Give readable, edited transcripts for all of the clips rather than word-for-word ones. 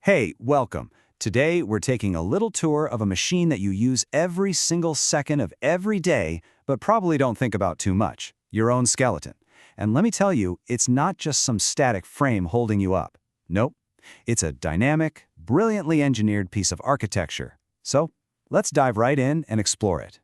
Hey, welcome. Today, we're taking a little tour of a machine that you use every single second of every day, but probably don't think about too much, your own skeleton. And let me tell you, it's not just some static frame holding you up. Nope. It's a dynamic, brilliantly engineered piece of architecture. So, let's dive right in and explore it.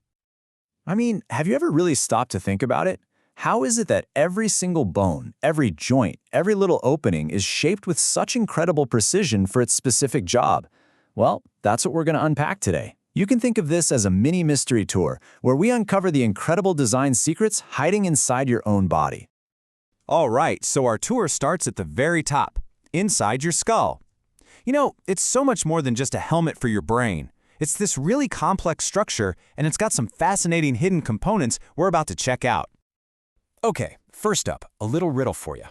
Have you ever really stopped to think about it? How is it that every single bone, every joint, every little opening is shaped with such incredible precision for its specific job? Well, that's what we're going to unpack today. You can think of this as a mini mystery tour, where we uncover the incredible design secrets hiding inside your own body. All right, so our tour starts at the very top, inside your skull. It's so much more than just a helmet for your brain. It's this really complex structure, and it's got some fascinating hidden components we're about to check out. Okay, first up, a little riddle for you.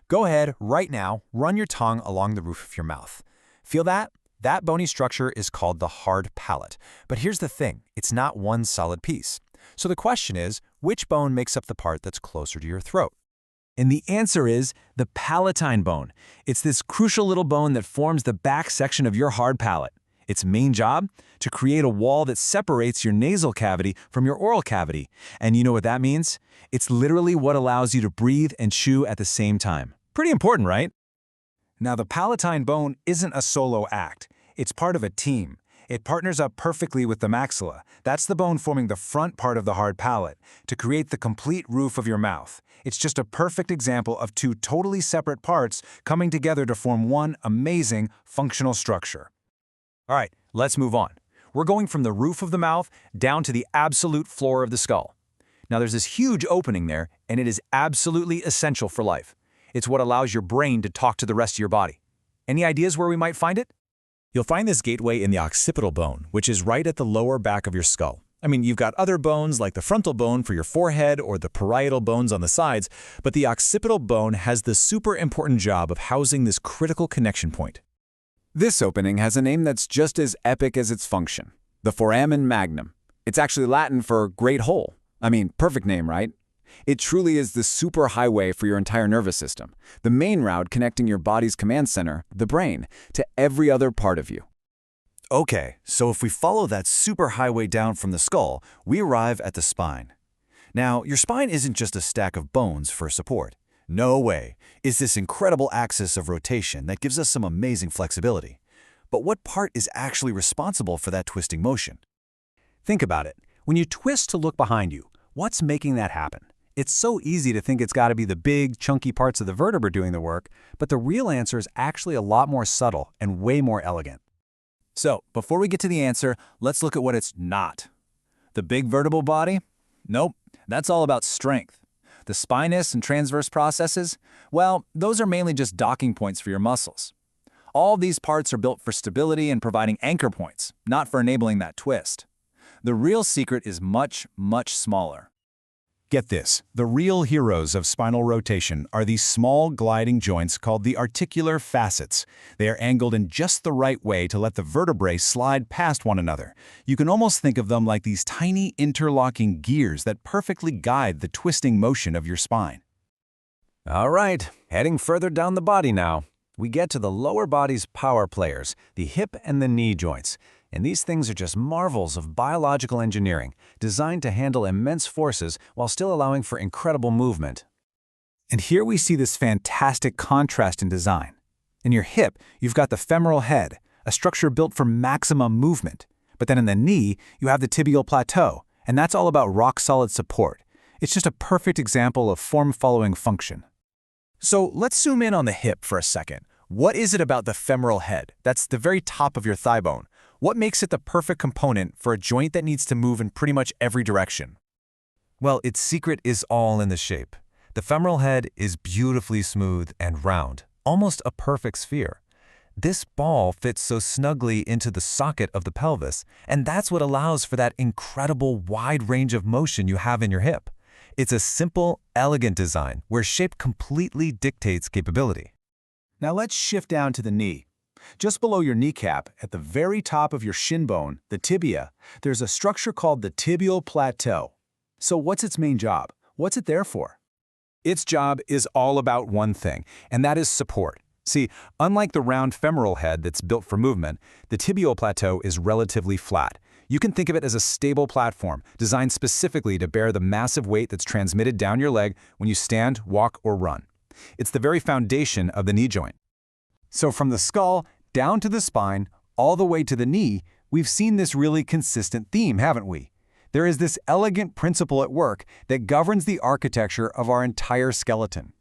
Go ahead, right now, run your tongue along the roof of your mouth. Feel that? That bony structure is called the hard palate. But here's the thing, it's not one solid piece. So the question is, which bone makes up the part that's closer to your throat? And the answer is the palatine bone. It's this crucial little bone that forms the back section of your hard palate. Its main job? To create a wall that separates your nasal cavity from your oral cavity. And you know what that means? It's literally what allows you to breathe and chew at the same time. Pretty important, right? Now, the palatine bone isn't a solo act. It's part of a team. It partners up perfectly with the maxilla. That's the bone forming the front part of the hard palate, to create the complete roof of your mouth. It's just a perfect example of two totally separate parts coming together to form one amazing functional structure. All right, let's move on. We're going from the roof of the mouth down to the absolute floor of the skull. Now there's this huge opening there, and it is absolutely essential for life. It's what allows your brain to talk to the rest of your body. Any ideas where we might find it? You'll find this gateway in the occipital bone, which is right at the lower back of your skull. You've got other bones like the frontal bone for your forehead or the parietal bones on the sides, but the occipital bone has the super important job of housing this critical connection point. This opening has a name that's just as epic as its function, the foramen magnum. It's actually Latin for great hole. Perfect name, right? It truly is the superhighway for your entire nervous system, the main route connecting your body's command center, the brain, to every other part of you. Okay, so if we follow that superhighway down from the skull, we arrive at the spine. Now, your spine isn't just a stack of bones for support. No way. It's this incredible axis of rotation that gives us some amazing flexibility. But what part is actually responsible for that twisting motion? Think about it. When you twist to look behind you, what's making that happen? It's so easy to think it's got to be the big, chunky parts of the vertebra doing the work, but the real answer is actually a lot more subtle and way more elegant. So, before we get to the answer, let's look at what it's not. The big vertebral body? Nope, that's all about strength. The spinous and transverse processes? Well, those are mainly just docking points for your muscles. All these parts are built for stability and providing anchor points, not for enabling that twist. The real secret is much, much smaller. Get this, the real heroes of spinal rotation are these small gliding joints called the articular facets. They are angled in just the right way to let the vertebrae slide past one another. You can almost think of them like these tiny interlocking gears that perfectly guide the twisting motion of your spine. All right, heading further down the body now. We get to the lower body's power players, the hip and the knee joints. And these things are just marvels of biological engineering, designed to handle immense forces while still allowing for incredible movement. And here we see this fantastic contrast in design. In your hip, you've got the femoral head, a structure built for maximum movement. But then in the knee, you have the tibial plateau, and that's all about rock-solid support. It's just a perfect example of form-following function. So let's zoom in on the hip for a second. What is it about the femoral head? That's the very top of your thigh bone. What makes it the perfect component for a joint that needs to move in pretty much every direction? Well, its secret is all in the shape. The femoral head is beautifully smooth and round, almost a perfect sphere. This ball fits so snugly into the socket of the pelvis, and that's what allows for that incredible wide range of motion you have in your hip. It's a simple, elegant design where shape completely dictates capability. Now let's shift down to the knee. Just below your kneecap, at the very top of your shin bone, the tibia, there's a structure called the tibial plateau. So what's its main job? What's it there for? Its job is all about one thing, and that is support. See, unlike the round femoral head that's built for movement, the tibial plateau is relatively flat. You can think of it as a stable platform designed specifically to bear the massive weight that's transmitted down your leg when you stand, walk, or run. It's the very foundation of the knee joint. So from the skull down to the spine, all the way to the knee, we've seen this really consistent theme, haven't we? There is this elegant principle at work that governs the architecture of our entire skeleton.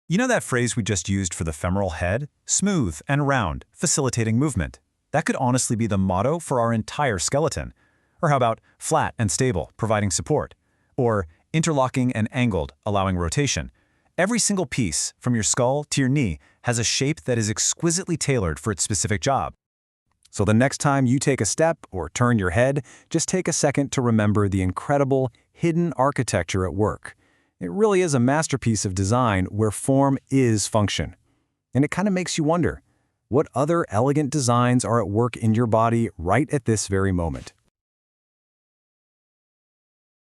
You know that phrase we just used for the femoral head? Smooth and round, facilitating movement. That could honestly be the motto for our entire skeleton. Or how about flat and stable, providing support? Or interlocking and angled, allowing rotation? Every single piece, from your skull to your knee, has a shape that is exquisitely tailored for its specific job. So the next time you take a step or turn your head, just take a second to remember the incredible, hidden architecture at work. It really is a masterpiece of design where form is function. And it kind of makes you wonder, what other elegant designs are at work in your body right at this very moment?